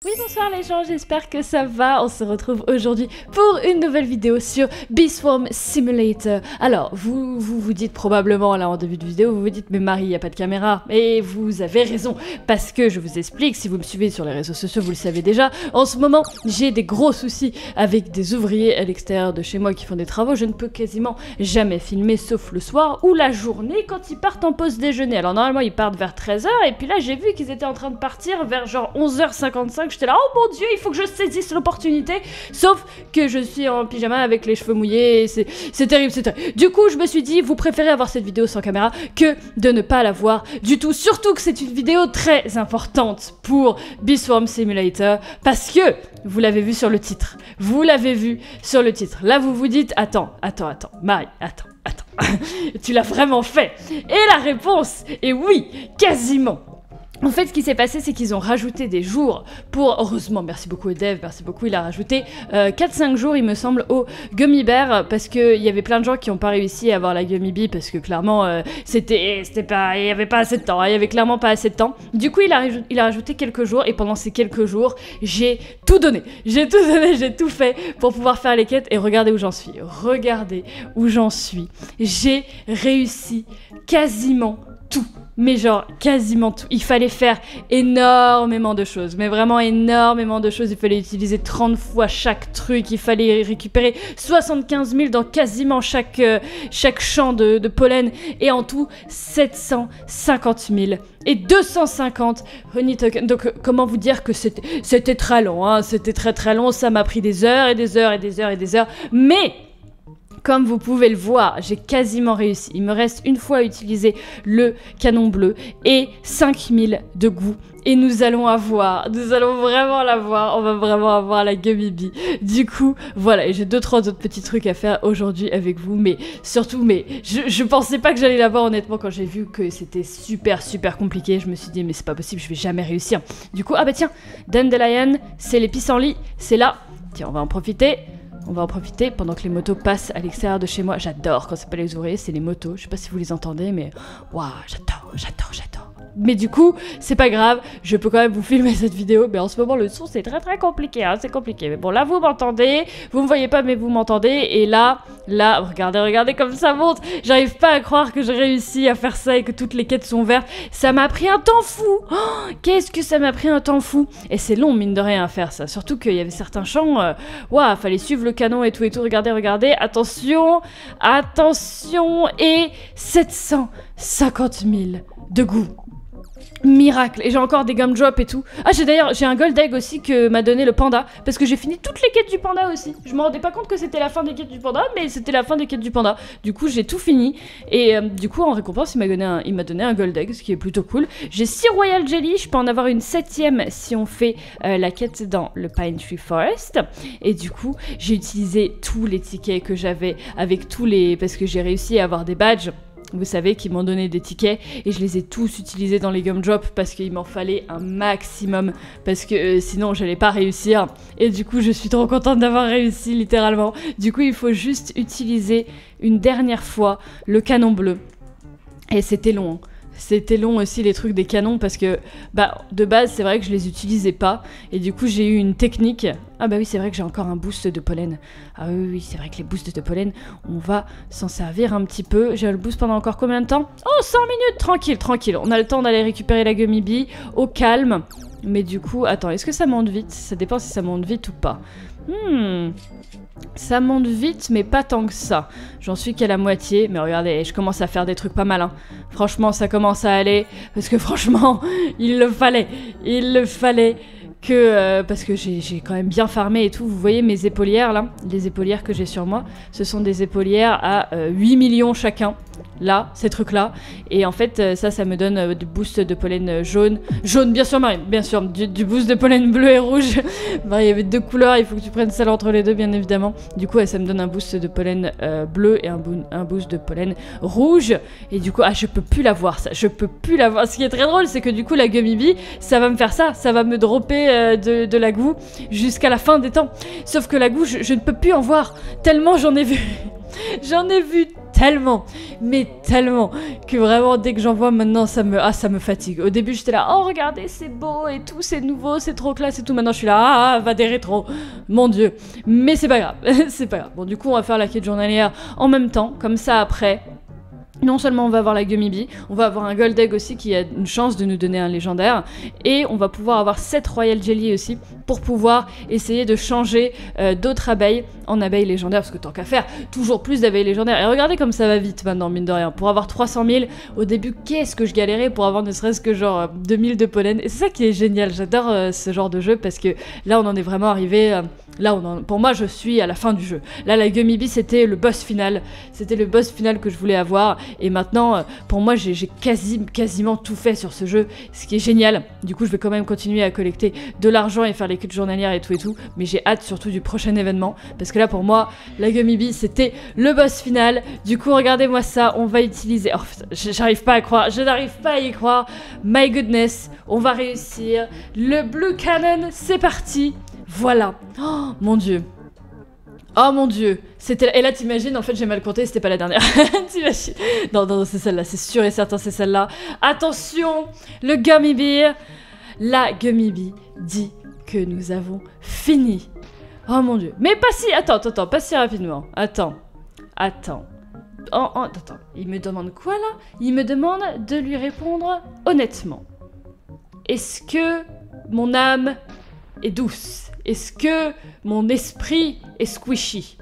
Oui, bonsoir les gens, j'espère que ça va. On se retrouve aujourd'hui pour une nouvelle vidéo sur Bee Swarm Simulator. Alors, vous dites probablement là en début de vidéo, vous vous dites mais Marie, il n'y a pas de caméra. Et vous avez raison, parce que je vous explique, si vous me suivez sur les réseaux sociaux, vous le savez déjà, en ce moment, j'ai des gros soucis avec des ouvriers à l'extérieur de chez moi qui font des travaux. Je ne peux quasiment jamais filmer, sauf le soir ou la journée quand ils partent en pause déjeuner. Alors normalement, ils partent vers 13h, et puis là, j'ai vu qu'ils étaient en train de partir vers genre 11h55. J'étais là, oh mon dieu, il faut que je saisisse l'opportunité. Sauf que je suis en pyjama avec les cheveux mouillés, c'est terrible, c'est terrible. Du coup, je me suis dit, vous préférez avoir cette vidéo sans caméra que de ne pas la voir du tout. Surtout que c'est une vidéo très importante pour Bee Swarm Simulator, parce que, vous l'avez vu sur le titre, vous l'avez vu sur le titre. Là, vous vous dites, attends, Marie, attends. Tu l'as vraiment fait? Et la réponse est oui, quasiment. En fait, ce qui s'est passé, c'est qu'ils ont rajouté des jours pour... Heureusement, merci beaucoup Dev, merci beaucoup, il a rajouté 4-5 jours, il me semble, au Gummy Bear, parce qu'il y avait plein de gens qui n'ont pas réussi à avoir la Gummy Bee, parce que clairement, c'était pas... il n'y avait pas assez de temps, il y avait clairement pas assez de temps. Du coup, il a rajouté quelques jours, et pendant ces quelques jours, j'ai tout donné, j'ai tout fait pour pouvoir faire les quêtes, et regardez où j'en suis, j'ai réussi quasiment tout. Mais genre, quasiment tout. Il fallait faire énormément de choses. Mais vraiment énormément de choses. Il fallait utiliser 30 fois chaque truc. Il fallait récupérer 75 000 dans quasiment chaque champ de pollen. Et en tout, 750 000. Et 250 honey tokens. Donc, comment vous dire que c'était très long, hein. C'était très long. Ça m'a pris des heures et des heures et des heures et des heures. Mais... comme vous pouvez le voir, j'ai quasiment réussi. Il me reste une fois à utiliser le canon bleu et 5000 de goût. Et nous allons vraiment l'avoir, on va vraiment avoir la Gummy Bee. Du coup, voilà, et j'ai 2-3 autres petits trucs à faire aujourd'hui avec vous, mais surtout, je pensais pas que j'allais l'avoir honnêtement quand j'ai vu que c'était super compliqué. Je me suis dit, mais c'est pas possible, je vais jamais réussir. Du coup, ah bah tiens, Dandelion, c'est les pissenlits, c'est là. Tiens, on va en profiter. On va en profiter pendant que les motos passent à l'extérieur de chez moi. J'adore quand c'est pas les ouvriers, c'est les motos. Je sais pas si vous les entendez, mais waouh, j'adore. Mais du coup, c'est pas grave, je peux quand même vous filmer cette vidéo. Mais en ce moment, le son, c'est très compliqué, hein, c'est compliqué. Mais bon, là, vous m'entendez, vous me voyez pas, mais vous m'entendez. Et là, regardez comme ça monte. J'arrive pas à croire que j'ai réussi à faire ça et que toutes les quêtes sont vertes. Ça m'a pris un temps fou. Oh, qu'est-ce que ça m'a pris un temps fou. Et c'est long, mine de rien, à faire ça. Surtout qu'il y avait certains champs, waouh, fallait suivre le canon et tout. Regardez, attention, et 750 000 de goût. Miracle. Et j'ai encore des gumdrops et tout. Ah, j'ai un gold egg aussi que m'a donné le panda, parce que j'ai fini toutes les quêtes du panda aussi. Je me rendais pas compte que c'était la fin des quêtes du panda, mais c'était la fin des quêtes du panda. Du coup, j'ai tout fini. Et du coup, en récompense, il m'a donné un gold egg, ce qui est plutôt cool. J'ai 6 royal jelly, je peux en avoir une 7e si on fait la quête dans le Pine Tree Forest. Et du coup, j'ai utilisé tous les tickets que j'avais avec parce que j'ai réussi à avoir des badges. Vous savez, qu'ils m'ont donné des tickets et je les ai tous utilisés dans les gumdrops parce qu'il m'en fallait un maximum, parce que sinon j'allais pas réussir. Et du coup, je suis trop contente d'avoir réussi, littéralement. Du coup, il faut juste utiliser une dernière fois le canon bleu. Et c'était long. C'était long aussi les trucs des canons parce que de base c'est vrai que je les utilisais pas et du coup j'ai eu une technique. Ah bah oui, c'est vrai que j'ai encore un boost de pollen. Ah oui, c'est vrai que les boosts de pollen, on va s'en servir un petit peu. J'ai le boost pendant encore combien de temps? Oh, 100 minutes, tranquille. On a le temps d'aller récupérer la Gummy Bee au calme. Mais du coup, attends, est-ce que ça monte vite? Ça dépend si ça monte vite ou pas. Ça monte vite, mais pas tant que ça. J'en suis qu'à la moitié, mais regardez, je commence à faire des trucs pas mal, hein. Franchement, ça commence à aller, parce que franchement, il le fallait que... parce que j'ai quand même bien farmé et tout. Vous voyez mes épaulières, là? Les épaulières que j'ai sur moi, ce sont des épaulières à 8 millions chacun. Là, ces trucs-là. Et en fait, ça me donne du boost de pollen jaune. Jaune, bien sûr, Marie, bien sûr. Du boost de pollen bleu et rouge. Il y avait 2 couleurs, il faut que tu prennes celle entre les deux, bien évidemment. Du coup, ça me donne un boost de pollen bleu et un boost de pollen rouge. Et du coup, je peux plus la voir, ça. Je peux plus la voir. Ce qui est très drôle, c'est que du coup, la Gummy Bee, ça va me faire ça. Ça va me dropper de la goût jusqu'à la fin des temps. Sauf que la goût, je ne peux plus en voir. Tellement j'en ai vu. J'en ai vu tellement, mais tellement, que vraiment dès que j'en vois maintenant, ça me fatigue. Au début, j'étais là, oh regardez, c'est beau et tout, c'est nouveau, c'est trop classe et tout. Maintenant, je suis là, va des rétros, mon dieu. Mais c'est pas grave, c'est pas grave. Bon, du coup, on va faire la quête journalière en même temps, comme ça après. Non seulement on va avoir la Gummy Bee, on va avoir un Gold Egg aussi qui a une chance de nous donner un légendaire, et on va pouvoir avoir 7 Royal Jelly aussi pour pouvoir essayer de changer d'autres abeilles en abeilles légendaires, parce que tant qu'à faire, toujours plus d'abeilles légendaires. Et regardez comme ça va vite maintenant, mine de rien. Pour avoir 300 000, au début, qu'est-ce que je galérais pour avoir ne serait-ce que genre 2000 de pollen. Et c'est ça qui est génial, j'adore ce genre de jeu, parce que là on en est vraiment arrivé... pour moi, je suis à la fin du jeu. Là, la Gummy Bee, c'était le boss final. C'était le boss final que je voulais avoir. Et maintenant, pour moi, j'ai quasiment tout fait sur ce jeu. Ce qui est génial. Du coup, je vais quand même continuer à collecter de l'argent et faire les quêtes journalières et tout. Mais j'ai hâte surtout du prochain événement. Parce que là, pour moi, la Gummy Bee, c'était le boss final. Du coup, regardez-moi ça. On va utiliser... Oh, putain, j'arrive pas à croire. Je n'arrive pas à y croire. My goodness. On va réussir. Le Blue Cannon, c'est parti. Voilà. Oh mon dieu. Oh mon dieu. Et là t'imagines, en fait j'ai mal compté, c'était pas la dernière. T'imagines. Non, c'est celle-là, c'est sûr et certain, c'est celle-là. Attention, le Gummy Bee. La Gummy Bee dit que nous avons fini. Oh mon dieu. Mais pas si... Attends, pas si rapidement. Attends. Attends. Il me demande quoi là? Il me demande de lui répondre honnêtement. Est-ce que mon âme est douce? Est-ce que mon esprit est squishy?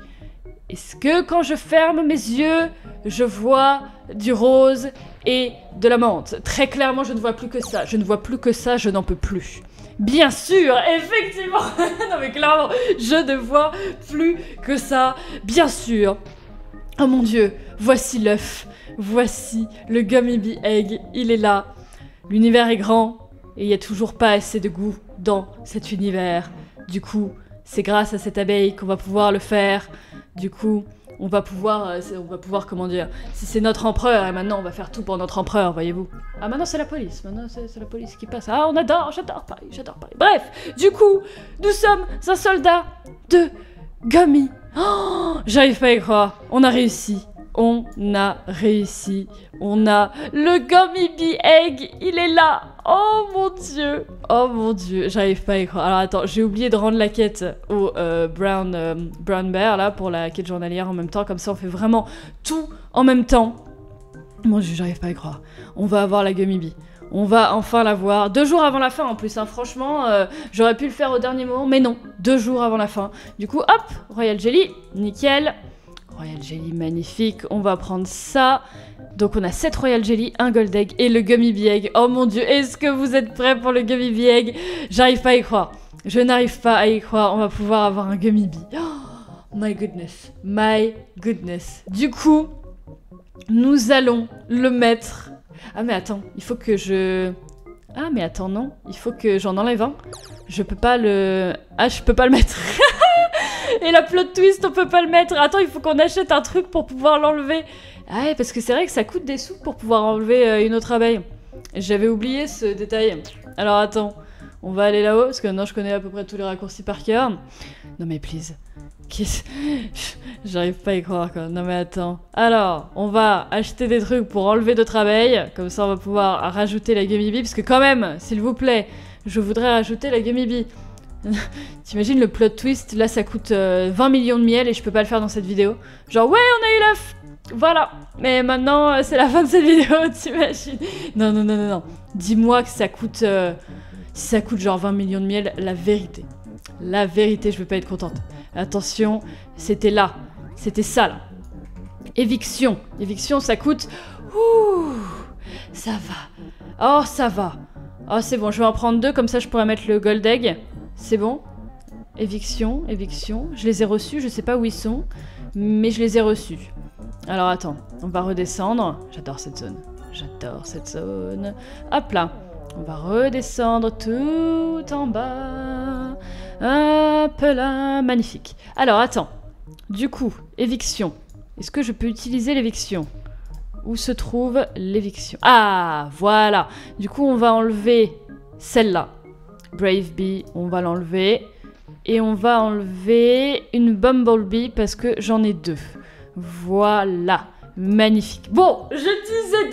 Est-ce que quand je ferme mes yeux, je vois du rose et de la menthe? Très clairement, je ne vois plus que ça. Je ne vois plus que ça, je n'en peux plus. Bien sûr, effectivement. Non mais clairement, je ne vois plus que ça. Bien sûr. Oh mon dieu, voici l'œuf. Voici le Gummy Bee Egg. Il est là. L'univers est grand et il n'y a toujours pas assez de goût dans cet univers. Du coup, c'est grâce à cette abeille qu'on va pouvoir le faire. Du coup, on va pouvoir, comment dire, c'est notre empereur et maintenant on va faire tout pour notre empereur, voyez-vous. Ah, maintenant c'est la police, c'est la police qui passe. Ah, j'adore Paris. Bref, du coup, nous sommes un soldat de Gummy. Oh, j'arrive pas à y croire, on a réussi. On a réussi. On a le Gummy Bee Egg. Il est là. Oh mon dieu. J'arrive pas à y croire. Alors attends, j'ai oublié de rendre la quête au Brown Bear là pour la quête journalière en même temps. Comme ça, on fait vraiment tout en même temps. Mon dieu, j'arrive pas à y croire. On va avoir la Gummy Bee. On va enfin la voir. 2 jours avant la fin en plus. Hein. Franchement, j'aurais pu le faire au dernier moment. Mais non, 2 jours avant la fin. Du coup, hop, Royal Jelly. Nickel. Royal Jelly, magnifique. On va prendre ça. Donc on a 7 Royal Jelly, un Gold Egg et le Gummy Bee Egg. Oh mon dieu, est-ce que vous êtes prêts pour le Gummy Bee Egg? J'arrive pas à y croire. Je n'arrive pas à y croire. On va pouvoir avoir un Gummy Bee. Oh, my goodness. Du coup, nous allons le mettre... Ah mais attends, il faut que je... Ah mais attends, non. Il faut que j'en enlève un. Je peux pas le... Ah, je peux pas le mettre. Et la plot twist, on peut pas le mettre. Attends, il faut qu'on achète un truc pour pouvoir l'enlever. Ah ouais, parce que c'est vrai que ça coûte des sous pour pouvoir enlever une autre abeille. J'avais oublié ce détail. Alors attends, on va aller là-haut, parce que maintenant je connais à peu près tous les raccourcis par cœur. Non mais please. J'arrive pas à y croire quoi. Non mais attends. Alors, on va acheter des trucs pour enlever d'autres abeilles. Comme ça, on va pouvoir rajouter la Gummy Bee. Parce que quand même, s'il vous plaît, je voudrais rajouter la Gummy Bee. T'imagines le plot twist, là ça coûte 20 millions de miel et je peux pas le faire dans cette vidéo. Genre ouais on a eu l'œuf. Voilà. Mais maintenant c'est la fin de cette vidéo, t'imagines. Non. Dis-moi que ça coûte... si ça coûte genre 20 millions de miel, la vérité. La vérité, je vais pas être contente. Attention, c'était là. C'était ça là. Éviction. Éviction ça coûte... Ouh, ça va. Oh ça va. Oh c'est bon, je vais en prendre 2, comme ça je pourrais mettre le Gold Egg. C'est bon. Éviction. Je les ai reçus, je sais pas où ils sont, mais je les ai reçus. Alors attends, on va redescendre. J'adore cette zone. Hop là. On va redescendre tout en bas. Hop là. Magnifique. Alors attends. Du coup, éviction. Est-ce que je peux utiliser l'éviction? Où se trouve l'éviction? Ah, voilà. Du coup, on va enlever celle-là. Brave Bee, on va l'enlever. Et on va enlever une Bumblebee parce que j'en ai 2. Voilà. Magnifique. Bon, je disais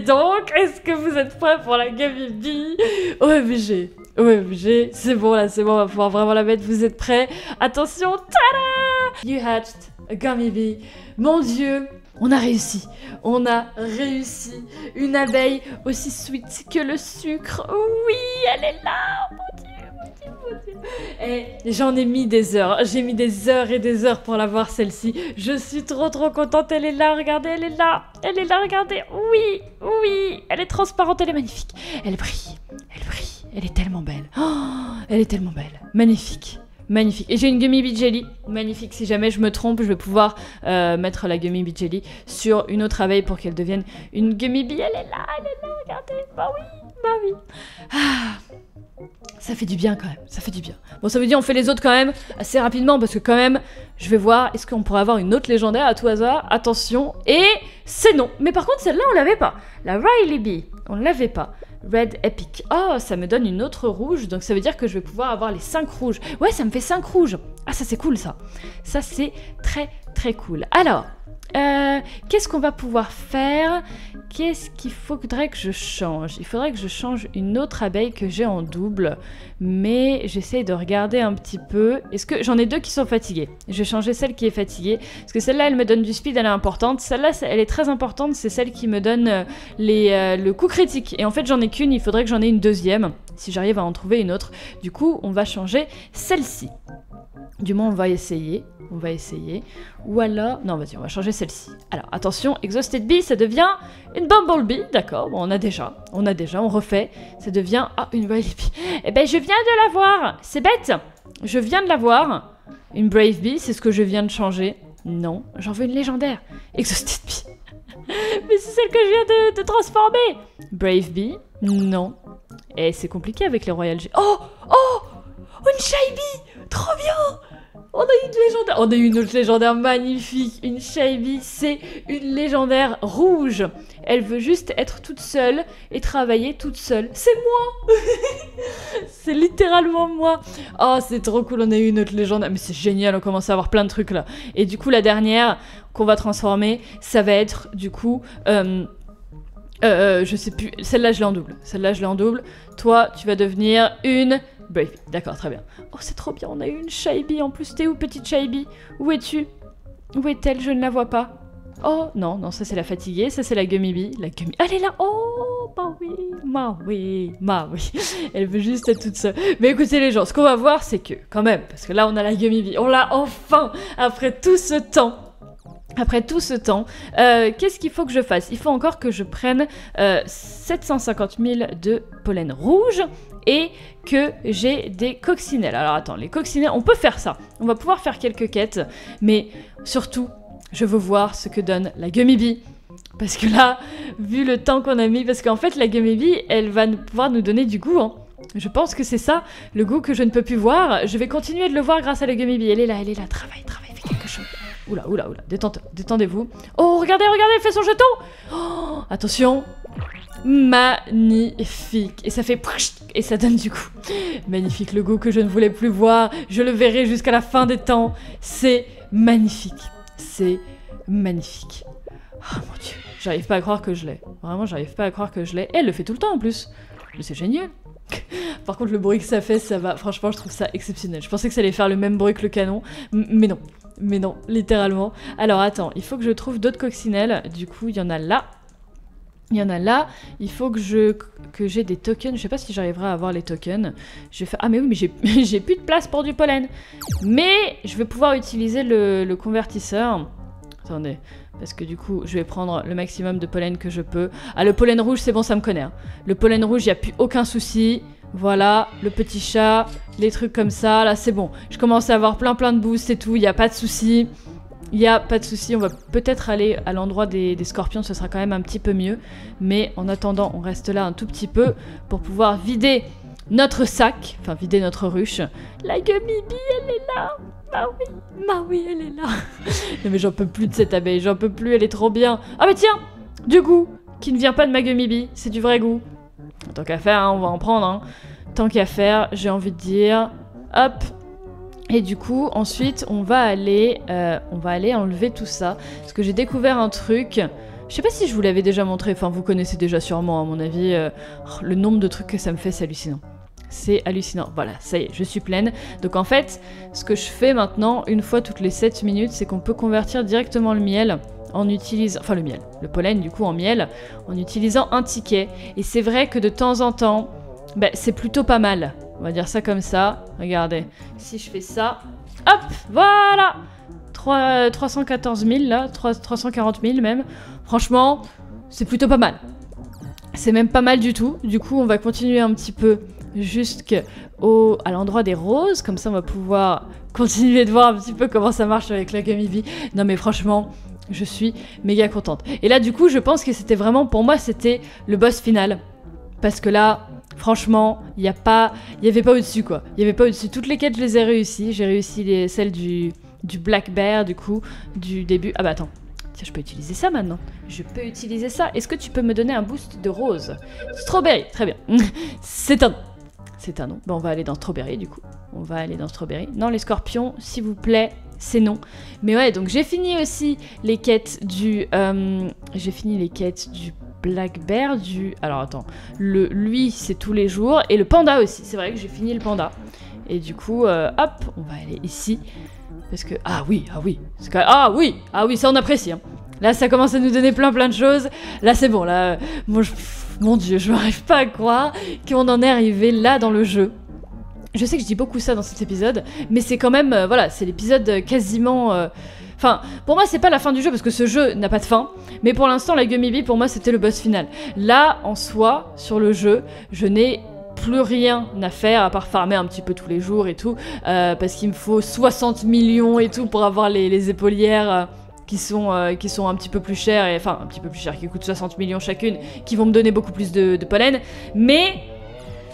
donc, est-ce que vous êtes prêts pour la Gummy Bee? OMG, c'est bon là, c'est bon, on va pouvoir vraiment la mettre, vous êtes prêts? Attention, tada! You hatched a Gummy Bee. Mon Dieu, on a réussi, une abeille aussi sweet que le sucre. Oui, elle est là, mon Dieu. Et j'en ai mis des heures, j'ai mis des heures et des heures pour la voir celle-ci. Je suis trop contente, elle est là, regardez, elle est là, regardez. Oui, elle est transparente, elle est magnifique. Elle brille, elle est tellement belle. Oh, elle est tellement belle, magnifique. Et j'ai une Gummy Bee Jelly, magnifique. Si jamais je me trompe, je vais pouvoir mettre la Gummy Bee Jelly sur une autre abeille pour qu'elle devienne une Gummy Bee. Elle est là, regardez. Bah oui. Ah. Ça fait du bien quand même, ça fait du bien. Bon, ça veut dire on fait les autres quand même assez rapidement parce que quand même, je vais voir, est-ce qu'on pourrait avoir une autre légendaire à tout hasard? Attention, et c'est non. Mais par contre, celle-là, on l'avait pas. La Riley Bee, on l'avait pas. Red Epic. Oh, ça me donne une autre rouge, donc ça veut dire que je vais pouvoir avoir les 5 rouges. Ouais, ça me fait 5 rouges. Ah, ça c'est cool ça. Ça c'est très cool. Alors, qu'est-ce qu'on va pouvoir faire? Qu'est-ce qu'il faudrait que je change? Il faudrait que je change une autre abeille que j'ai en double, mais j'essaye de regarder un petit peu. Est-ce que j'en ai 2 qui sont fatiguées? Je vais changer celle qui est fatiguée, parce que celle-là, elle me donne du speed, elle est importante. Celle-là, elle est très importante, c'est celle qui me donne le coup critique. Et en fait, j'en ai qu'une, il faudrait que j'en ai une deuxième, si j'arrive à en trouver une autre. Du coup, on va changer celle-ci. Du moins, on va essayer. Ou alors... Non, vas-y, on va changer celle-ci. Alors, attention, Exhausted Bee, ça devient une Bumblebee. D'accord, bon, on a déjà, on refait. Ça devient... Ah, une Riley Bee. Eh ben, je viens de l'avoir. C'est bête. Je viens de l'avoir. Une Brave Bee, c'est ce que je viens de changer. Non, j'en veux une légendaire. Exhausted Bee. Mais c'est celle que je viens de transformer. Brave Bee, non. Et c'est compliqué avec les Royal G. Oh, une Shy Bee. Trop bien. On a eu une légendaire. On a eu une autre légendaire magnifique. Une Shy Bee, c'est une légendaire rouge. Elle veut juste être toute seule et travailler toute seule. C'est moi. C'est littéralement moi. Oh, c'est trop cool, on a eu une autre légendaire. Mais c'est génial, on commence à avoir plein de trucs là. Et du coup, la dernière qu'on va transformer, ça va être du coup... je sais plus. Celle-là, je l'ai en double. Toi, tu vas devenir une... Brave. D'accord, très bien. Oh, c'est trop bien, on a eu une Shy Bee en plus. T'es où, petite Shy Bee? Où es-tu? Où est-elle? Je ne la vois pas. Oh, non, ça c'est la fatiguée, ça c'est la Gummy Bee. Elle est là. Oh, bah oui. Elle veut juste être toute seule. Mais écoutez les gens, ce qu'on va voir, c'est que, quand même, parce que là on a la Gummy Bee, on l'a enfin, après tout ce temps, qu'est-ce qu'il faut que je fasse? Il faut encore que je prenne 750 000 de pollen rouge et que j'ai des coccinelles. Alors attends, les coccinelles, on peut faire ça. On va pouvoir faire quelques quêtes, mais surtout, je veux voir ce que donne la Gummy Bee. Parce que là, vu le temps qu'on a mis, parce qu'en fait, la Gummy Bee, elle va pouvoir nous donner du goût, hein. Je pense que c'est ça, le goût que je ne peux plus voir. Je vais continuer de le voir grâce à la Gummy Bee. Elle est là, travaille, fais quelque chose. Oula, détendez-vous. Oh, regardez, elle fait son jeton. Oh, attention. Magnifique. Et ça fait... Et ça donne du goût. Magnifique, le goût que je ne voulais plus voir. Je le verrai jusqu'à la fin des temps. C'est magnifique. Oh mon Dieu. J'arrive pas à croire que je l'ai. Vraiment, j'arrive pas à croire que je l'ai. Et elle le fait tout le temps en plus. Mais c'est génial. Par contre, le bruit que ça fait, ça va... Franchement, je trouve ça exceptionnel. Je pensais que ça allait faire le même bruit que le canon. Mais non, littéralement. Alors, attends, il faut que je trouve d'autres coccinelles. Du coup, il y en a là. Il faut que j'ai des tokens. Je sais pas si j'arriverai à avoir les tokens. Je vais faire... Ah mais oui, mais j'ai plus de place pour du pollen. Mais je vais pouvoir utiliser le convertisseur. Attendez, parce que du coup, je vais prendre le maximum de pollen que je peux. Ah, le pollen rouge, c'est bon, ça me connaît. Hein. Le pollen rouge, il n'y a plus aucun souci. Voilà, le petit chat, les trucs comme ça, là, c'est bon. Je commence à avoir plein de boosts et tout, il n'y a pas de souci. On va peut-être aller à l'endroit des scorpions, ce sera quand même un petit peu mieux. Mais en attendant, on reste là un tout petit peu pour pouvoir vider notre sac, enfin vider notre ruche. La Gummy Bee, elle est là. Bah oui, elle est là. Non mais j'en peux plus de cette abeille, j'en peux plus, elle est trop bien. Ah mais tiens, du goût, qui ne vient pas de ma Gummy Bee, c'est du vrai goût. Tant qu'à faire, hein, on va en prendre. Hein. Tant qu'à faire, j'ai envie de dire, hop, Et du coup, ensuite, on va aller enlever tout ça. Parce que j'ai découvert un truc. Je sais pas si je vous l'avais déjà montré. Enfin, vous connaissez déjà sûrement, à mon avis. Le nombre de trucs que ça me fait, c'est hallucinant. C'est hallucinant. Voilà, ça y est, je suis pleine. Donc en fait, ce que je fais maintenant, une fois toutes les 7 minutes, c'est qu'on peut convertir directement le miel en utilisant... Enfin, le pollen, du coup, en miel, en utilisant un ticket. Et c'est vrai que de temps en temps, c'est plutôt pas mal. On va dire ça comme ça. Regardez, si je fais ça, hop, voilà 314 000 là, 340 000 même. Franchement, c'est plutôt pas mal. C'est même pas mal du tout. Du coup, on va continuer un petit peu jusqu'à l'endroit des roses. Comme ça, on va pouvoir continuer de voir un petit peu comment ça marche avec la Gummy Bee. Non mais franchement, je suis méga contente. Et là, du coup, je pense que c'était vraiment, pour moi, c'était le boss final. Parce que là... Franchement, il y avait pas au-dessus quoi. Il y avait pas au-dessus. Toutes les quêtes, je les ai réussies. J'ai réussi celles du Black Bear, du coup, du début. Ah bah attends, tiens, je peux utiliser ça maintenant. Je peux utiliser ça. Est-ce que tu peux me donner un boost de rose? Strawberry, très bien. C'est un nom. Bon, on va aller dans Strawberry du coup. On va aller dans Strawberry. Non, les scorpions, s'il vous plaît, c'est non. Mais ouais, donc j'ai fini aussi les quêtes du... Black Bear, alors attends, lui c'est tous les jours, et le panda aussi, c'est vrai que j'ai fini le panda. Et du coup, hop, on va aller ici, parce que, ah oui, ça on apprécie, hein. Là ça commence à nous donner plein de choses, là c'est bon, là, mon dieu, je m'arrive pas à croire qu'on en est arrivé là dans le jeu. Je sais que je dis beaucoup ça dans cet épisode, mais c'est quand même, voilà, c'est l'épisode quasiment... Enfin, pour moi, c'est pas la fin du jeu parce que ce jeu n'a pas de fin. Mais pour l'instant, la Gummy Bee, pour moi, c'était le boss final. Là, en soi, sur le jeu, je n'ai plus rien à faire à part farmer un petit peu tous les jours et tout. Parce qu'il me faut 60 millions et tout pour avoir les épaulières qui sont un petit peu plus chères. Enfin, un petit peu plus chères, qui coûtent 60 millions chacune, qui vont me donner beaucoup plus de pollen. Mais,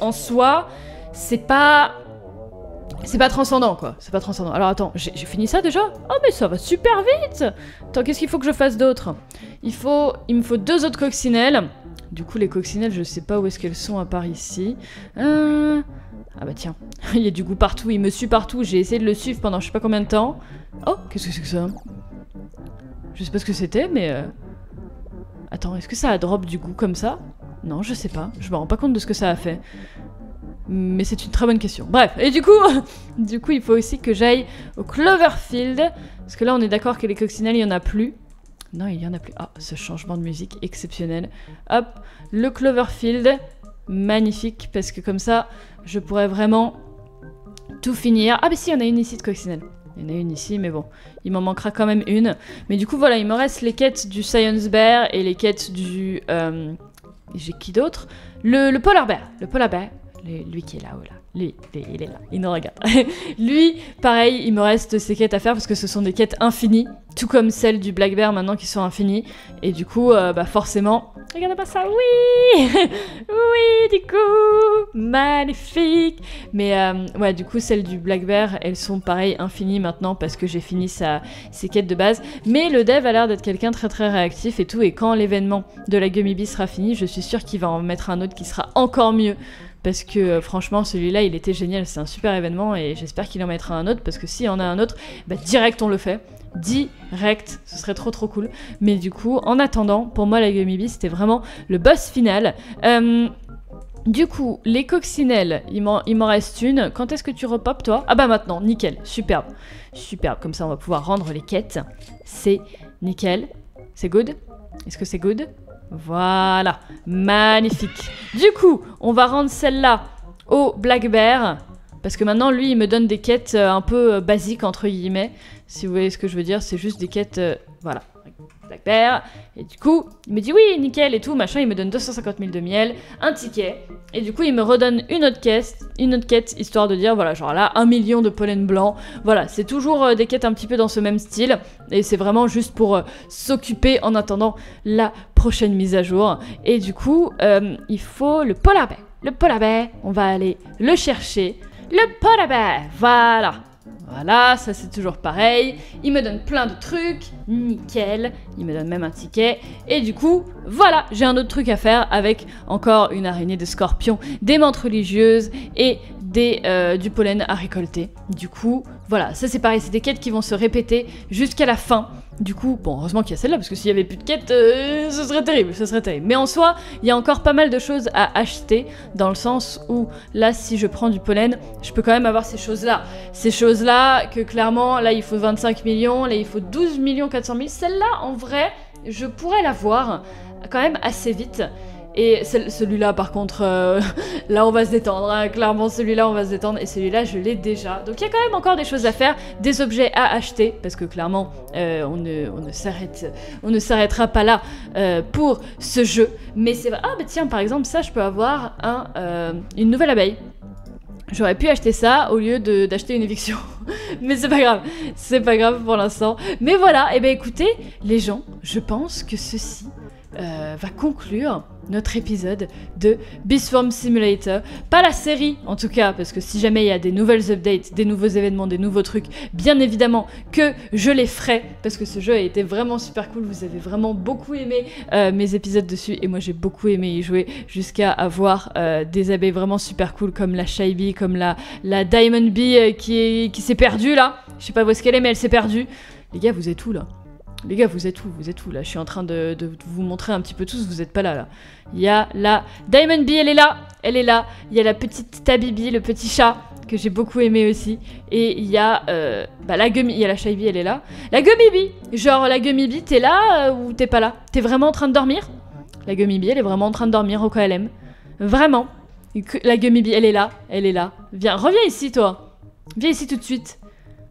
en soi, c'est pas transcendant quoi, c'est pas transcendant. Alors attends, j'ai fini ça déjà? Oh mais ça va super vite! Attends, qu'est-ce qu'il faut que je fasse d'autre? Il me faut 2 autres coccinelles. Du coup les coccinelles, je sais pas où est-ce qu'elles sont à part ici. Ah bah tiens, il y a du goût partout, il me suit partout, j'ai essayé de le suivre pendant je sais pas combien de temps. Oh, qu'est-ce que c'est que ça? Je sais pas ce que c'était, mais... Attends, est-ce que ça a drop du goût comme ça? Non, je sais pas, je me rends pas compte de ce que ça a fait. Mais c'est une très bonne question. Bref, et du coup, il faut aussi que j'aille au Cloverfield. Parce que là, on est d'accord que les coccinelles, il y en a plus. Non, il y en a plus. Ah, ce changement de musique exceptionnel. Hop, le Cloverfield. Magnifique, parce que comme ça, je pourrais vraiment tout finir. Ah, mais si, il y en a une ici de coccinelle. Il y en a une ici, mais bon, il m'en manquera quand même une. Mais du coup, voilà, il me reste les quêtes du Science Bear et les quêtes du... J'ai qui d'autre? Le Polar Bear. Le Polar Bear. Lui qui est là-haut, là. Lui, il est là, il nous regarde. Lui, pareil, il me reste ces quêtes à faire parce que ce sont des quêtes infinies, tout comme celles du Black Bear maintenant qui sont infinies. Et du coup, forcément... Regardez pas ça, oui. Oui, du coup, magnifique. Mais ouais, du coup, celles du Black Bear, elles sont pareil infinies maintenant parce que j'ai fini ses quêtes de base. Mais le dev a l'air d'être quelqu'un de très très réactif et tout. Et quand l'événement de la Gummy Bee sera fini, je suis sûre qu'il va en mettre un autre qui sera encore mieux. Parce que franchement, celui-là, il était génial, c'est un super événement et j'espère qu'il en mettra un autre parce que s'il y en a un autre, direct on le fait. Direct, ce serait trop trop cool. Mais du coup, en attendant, pour moi, la Gummy Bee, c'était vraiment le boss final. Du coup, les coccinelles, il m'en reste une. Quand est-ce que tu repopes, toi? Ah bah maintenant, nickel, superbe. Superbe, comme ça on va pouvoir rendre les quêtes. C'est nickel. C'est good? Est-ce que c'est good? Voilà, magnifique. Du coup, on va rendre celle-là au Black Bear. Parce que maintenant, lui, il me donne des quêtes un peu basiques, entre guillemets. Si vous voyez ce que je veux dire, c'est juste des quêtes... voilà, Black Bear. Et du coup, il me dit oui, nickel et tout, machin. Il me donne 250 000 de miel, un ticket. Et du coup, il me redonne une autre quête, histoire de dire, voilà, genre là, 1 million de pollen blanc. Voilà, c'est toujours des quêtes un petit peu dans ce même style. Et c'est vraiment juste pour s'occuper en attendant la prochaine mise à jour. Et du coup, il faut le polar bear. Le polar bear, on va aller le chercher. Le polar bear, voilà. Voilà, ça c'est toujours pareil. Il me donne plein de trucs, nickel. Il me donne même un ticket. Et du coup, voilà, j'ai un autre truc à faire avec encore une araignée de scorpion, des menthes religieuses et du pollen à récolter. Du coup, voilà, ça c'est pareil, c'est des quêtes qui vont se répéter jusqu'à la fin. Du coup, bon, heureusement qu'il y a celle-là, parce que s'il y avait plus de quêtes, ce serait terrible, ce serait terrible. Mais en soi, il y a encore pas mal de choses à acheter, dans le sens où, là, si je prends du pollen, je peux quand même avoir ces choses-là. Ces choses-là, que clairement, là, il faut 25 millions, là, il faut 12 400 000. Celle-là, en vrai, je pourrais l'avoir quand même assez vite. Et celui-là, par contre, là, on va se détendre. Hein. Clairement, celui-là, on va se détendre. Et celui-là, je l'ai déjà. Donc, il y a quand même encore des choses à faire, des objets à acheter. Parce que, clairement, on ne s'arrêtera pas là pour ce jeu. Mais c'est vrai. Ah, bah tiens, par exemple, ça, je peux avoir une nouvelle abeille. J'aurais pu acheter ça au lieu d'acheter une éviction. Mais c'est pas grave. C'est pas grave pour l'instant. Mais voilà. Et ben écoutez, les gens, je pense que ceci va conclure notre épisode de Beeswarm Simulator. Pas la série, en tout cas, parce que si jamais il y a des nouvelles updates, des nouveaux événements, des nouveaux trucs, bien évidemment que je les ferai, parce que ce jeu a été vraiment super cool. Vous avez vraiment beaucoup aimé mes épisodes dessus, et moi j'ai beaucoup aimé y jouer, jusqu'à avoir des abeilles vraiment super cool, comme la Shy Bee, comme la Diamond Bee qui s'est perdue là. Je sais pas où est-ce qu'elle est, mais elle s'est perdue. Les gars, vous êtes où là ? Les gars, vous êtes où là? Je suis en train de vous montrer un petit peu tous, vous êtes pas là. Il y a la Diamond Bee, elle est là. Il y a la petite Tabibi, le petit chat, que j'ai beaucoup aimé aussi. Et il y a la Gummy, il y a la Shy Bee, elle est là. La Gummy Bee, genre la Gummy Bee, t'es là ou t'es pas là? T'es vraiment en train de dormir? La Gummy Bee, elle est vraiment en train de dormir au KLM. Vraiment. La Gummy Bee, elle est là. Viens, reviens ici, toi. Viens ici tout de suite.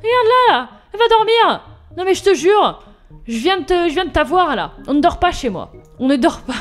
Regarde là, elle va dormir. Non mais je te jure. Je viens de t'avoir là. On ne dort pas chez moi. On ne dort pas.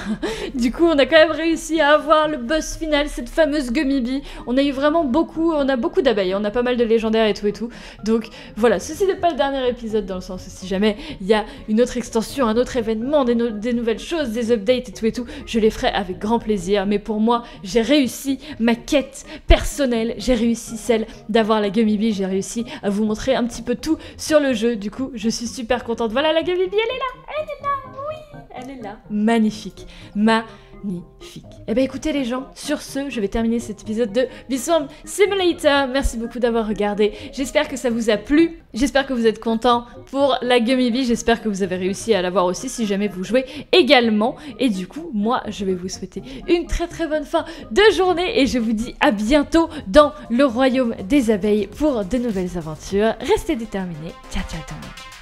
Du coup, on a quand même réussi à avoir le boss final, cette fameuse Gummy Bee. On a eu vraiment beaucoup d'abeilles. On a pas mal de légendaires et tout. Donc voilà, ceci n'est pas le dernier épisode dans le sens où si jamais il y a une autre extension, un autre événement, des nouvelles choses, des updates et tout, je les ferai avec grand plaisir. Mais pour moi, j'ai réussi ma quête personnelle. J'ai réussi celle d'avoir la Gummy Bee. J'ai réussi à vous montrer un petit peu tout sur le jeu. Du coup, je suis super contente. Voilà, la Gummy Bee, elle est là, oui, elle est là. Magnifique. Eh ben écoutez les gens, sur ce, je vais terminer cet épisode de Beeswarm Simulator. Merci beaucoup d'avoir regardé. J'espère que ça vous a plu. J'espère que vous êtes contents pour la Gummy Bee. J'espère que vous avez réussi à l'avoir aussi si jamais vous jouez également. Et du coup, moi, je vais vous souhaiter une très très bonne fin de journée et je vous dis à bientôt dans le royaume des abeilles pour de nouvelles aventures. Restez déterminés. Ciao ciao tout le monde.